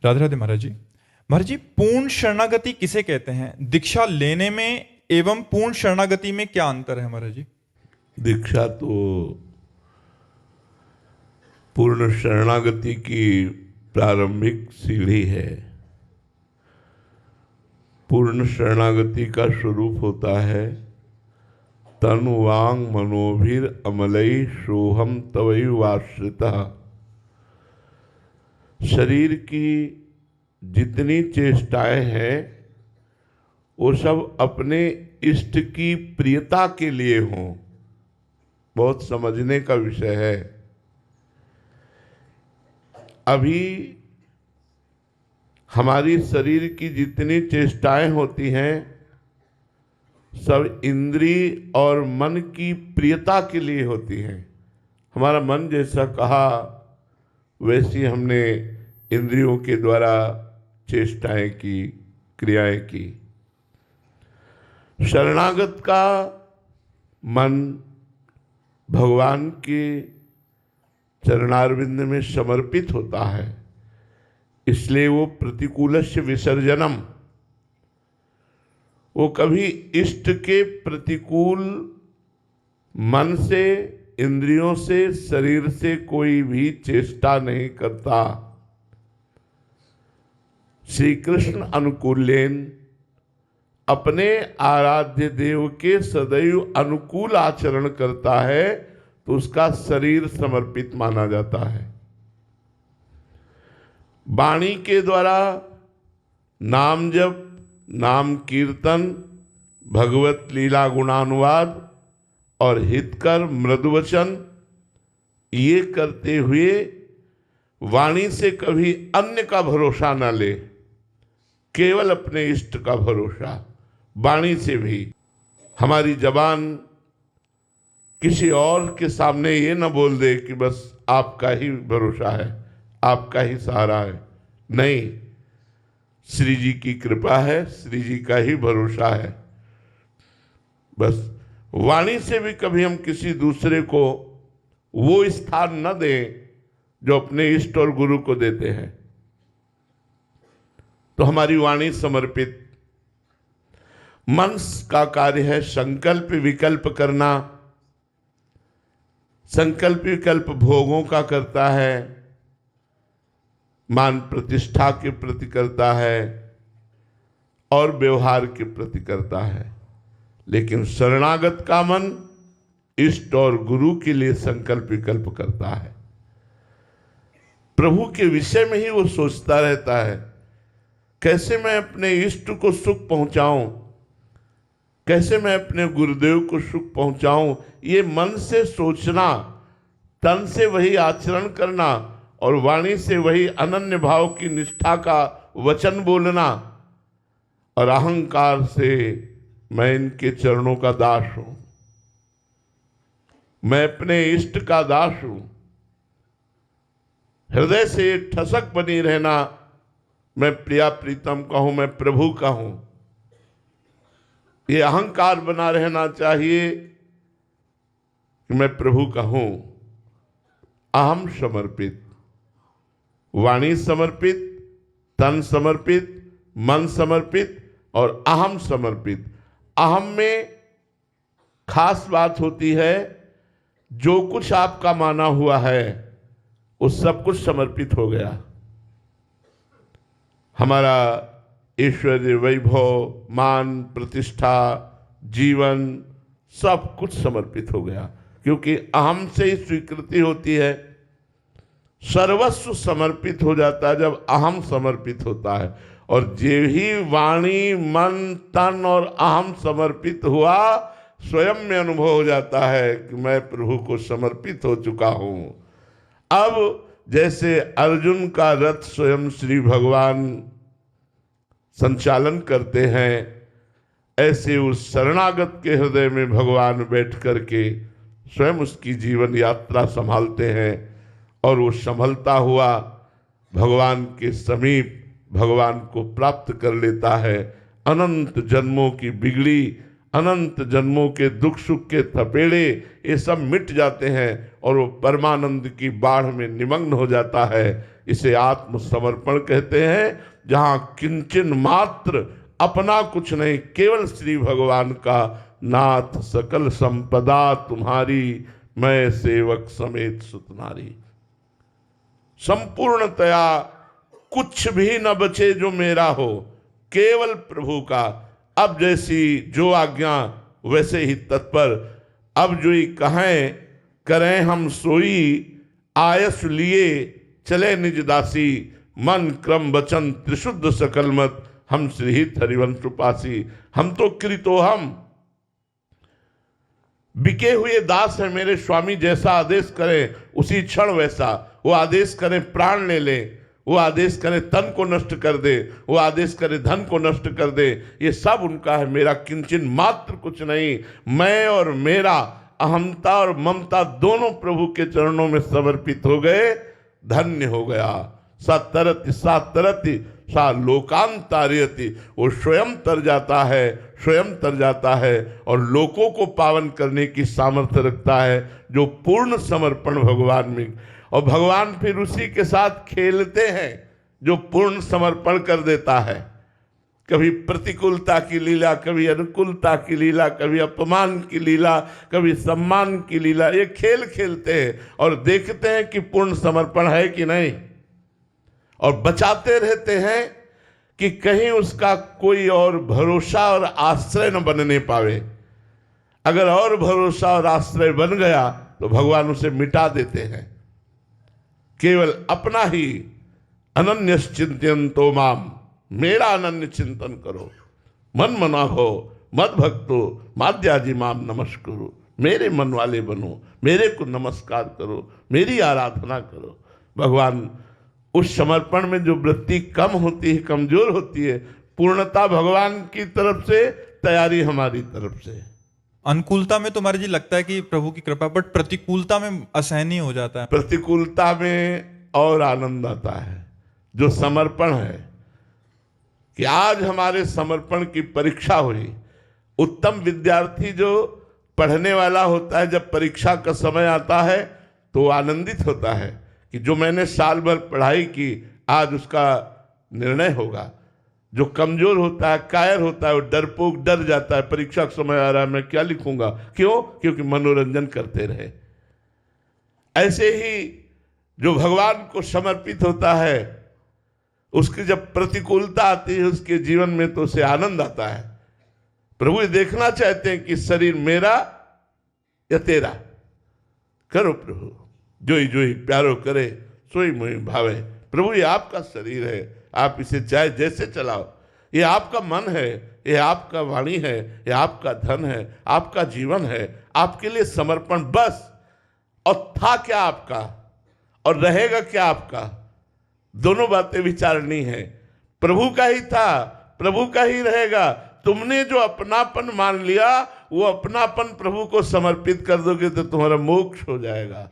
राधे राधे महाराज जी। महाराज जी, पूर्ण शरणागति किसे कहते हैं? दीक्षा लेने में एवं पूर्ण शरणागति में क्या अंतर है महाराज जी? दीक्षा तो पूर्ण शरणागति की प्रारंभिक सीढ़ी है। पूर्ण शरणागति का स्वरूप होता है तन वांग मनोभिर अमलई सोहम तवई वाश्रिता। शरीर की जितनी चेष्टाएं हैं वो सब अपने इष्ट की प्रियता के लिए हों। बहुत समझने का विषय है। अभी हमारी शरीर की जितनी चेष्टाएं होती हैं सब इंद्रिय और मन की प्रियता के लिए होती हैं। हमारा मन जैसा कहा वैसी हमने इंद्रियों के द्वारा चेष्टाएं की, क्रियाएं की। शरणागत का मन भगवान के चरणारविंद में समर्पित होता है, इसलिए वो प्रतिकूलस्य विसर्जनम, वो कभी इष्ट के प्रतिकूल मन से, इंद्रियों से, शरीर से कोई भी चेष्टा नहीं करता। श्री कृष्ण अनुकूलेन अपने आराध्य देव के सदैव अनुकूल आचरण करता है तो उसका शरीर समर्पित माना जाता है। वाणी के द्वारा नाम जप, नाम कीर्तन, भगवत लीला गुणानुवाद और हितकर मृदुवचन ये करते हुए वाणी से कभी अन्य का भरोसा न ले, केवल अपने इष्ट का भरोसा। वाणी से भी हमारी जबान किसी और के सामने ये न बोल दे कि बस आपका ही भरोसा है, आपका ही सहारा है। नहीं, श्री जी की कृपा है, श्री जी का ही भरोसा है। बस वाणी से भी कभी हम किसी दूसरे को वो स्थान न दें जो अपने इष्ट और गुरु को देते हैं। तो हमारी वाणी समर्पित। मन का कार्य है संकल्प विकल्प करना। संकल्प विकल्प भोगों का करता है, मान प्रतिष्ठा के प्रति करता है और व्यवहार के प्रति करता है। लेकिन शरणागत का मन इष्ट और गुरु के लिए संकल्प विकल्प करता है। प्रभु के विषय में ही वो सोचता रहता है, कैसे मैं अपने इष्ट को सुख पहुंचाऊं, कैसे मैं अपने गुरुदेव को सुख पहुंचाऊं। ये मन से सोचना, तन से वही आचरण करना और वाणी से वही अनन्य भाव की निष्ठा का वचन बोलना और अहंकार से मैं इनके चरणों का दास हूं, मैं अपने इष्ट का दास हूं। हृदय से ठसक बनी रहना, मैं प्रिया प्रीतम का हूं, मैं प्रभु का हूं। ये अहंकार बना रहना चाहिए कि मैं प्रभु का हूं। अहम समर्पित, वाणी समर्पित, तन समर्पित, मन समर्पित और अहम समर्पित। अहम में खास बात होती है, जो कुछ आपका माना हुआ है वो सब कुछ समर्पित हो गया। हमारा ऐश्वर्य, वैभव, मान, प्रतिष्ठा, जीवन सब कुछ समर्पित हो गया, क्योंकि अहम से ही स्वीकृति होती है। सर्वस्व समर्पित हो जाता है जब अहम समर्पित होता है। और जे ही वाणी, मन, तन और अहम समर्पित हुआ, स्वयं में अनुभव हो जाता है कि मैं प्रभु को समर्पित हो चुका हूं। अब जैसे अर्जुन का रथ स्वयं श्री भगवान संचालन करते हैं, ऐसे उस शरणागत के हृदय में भगवान बैठ करके स्वयं उसकी जीवन यात्रा संभालते हैं और वो संभलता हुआ भगवान के समीप भगवान को प्राप्त कर लेता है। अनंत जन्मों की बिगड़ी, अनंत जन्मों के दुख सुख के थपेड़े ये सब मिट जाते हैं और वो परमानंद की बाढ़ में निमग्न हो जाता है। इसे आत्मसमर्पण कहते हैं, जहां किंचन मात्र अपना कुछ नहीं, केवल श्री भगवान का, नाथ सकल संपदा तुम्हारी, मैं सेवक समेत सुतनारी। संपूर्णतया कुछ भी न बचे जो मेरा हो, केवल प्रभु का। अब जैसी जो आज्ञा वैसे ही तत्पर, अब जो ही कहें करें हम सोई, आयस लिए चले निज दासी, मन क्रम वचन त्रिशुद्ध सकल मत, हम श्रीहित हरिवंश उपासी। हम तो कृतो हम बिके हुए दास हैं मेरे स्वामी, जैसा आदेश करें उसी क्षण वैसा। वो आदेश करें प्राण ले ले, वो आदेश करे तन को नष्ट कर दे, वो आदेश करे धन को नष्ट कर दे, ये सब उनका है, मेरा किंचन मात्र कुछ नहीं। मैं और मेरा अहमता और ममता दोनों प्रभु के चरणों में समर्पित हो गए, धन्य हो गया। सा तरति सा लोकांतार्यति, वो स्वयं तर जाता है, स्वयं तर जाता है और लोकों को पावन करने की सामर्थ्य रखता है, जो पूर्ण समर्पण भगवान में। और भगवान फिर उसी के साथ खेलते हैं जो पूर्ण समर्पण कर देता है। कभी प्रतिकूलता की लीला, कभी अनुकूलता की लीला, कभी अपमान की लीला, कभी सम्मान की लीला, ये खेल खेलते हैं और देखते हैं कि पूर्ण समर्पण है कि नहीं, और बचाते रहते हैं कि कहीं उसका कोई और भरोसा और आश्रय न बनने पावे। अगर और भरोसा और आश्रय बन गया तो भगवान उसे मिटा देते हैं। केवल अपना ही अनन्य चिंतयन्तो माम, मेरा अनन्य चिंतन करो, मन मना हो मद भक्तो माद्याजी माम नमस्कुरु, मेरे मन वाले बनो, मेरे को नमस्कार करो, मेरी आराधना करो। भगवान उस समर्पण में जो वृत्ति कम होती है, कमजोर होती है, पूर्णता भगवान की तरफ से, तैयारी हमारी तरफ से। अनुकूलता में तो महाराज जी लगता है कि प्रभु की कृपा, बट प्रतिकूलता में असहनीय हो जाता है। प्रतिकूलता में और आनंद आता है, जो समर्पण है। कि आज हमारे समर्पण की परीक्षा हुई। उत्तम विद्यार्थी जो पढ़ने वाला होता है, जब परीक्षा का समय आता है तो आनंदित होता है कि जो मैंने साल भर पढ़ाई की आज उसका निर्णय होगा। जो कमजोर होता है, कायर होता है, वो डरपोक डर जाता है, परीक्षा का समय आ रहा है मैं क्या लिखूंगा, क्यों? क्योंकि मनोरंजन करते रहे। ऐसे ही जो भगवान को समर्पित होता है, उसकी जब प्रतिकूलता आती है उसके जीवन में तो उसे आनंद आता है। प्रभु ये देखना चाहते हैं कि शरीर मेरा या तेरा। करो प्रभु जोई जोई प्यारो करे, सोई मोई भावे। प्रभु ये आपका शरीर है, आप इसे चाहे जैसे चलाओ। ये आपका मन है, ये आपका वाणी है, ये आपका धन है, आपका जीवन है, आपके लिए समर्पण बस। और था क्या आपका और रहेगा क्या आपका, दोनों बातें विचारनी है। प्रभु का ही था, प्रभु का ही रहेगा। तुमने जो अपनापन मान लिया, वो अपनापन प्रभु को समर्पित कर दोगे तो तुम्हारा मोक्ष हो जाएगा।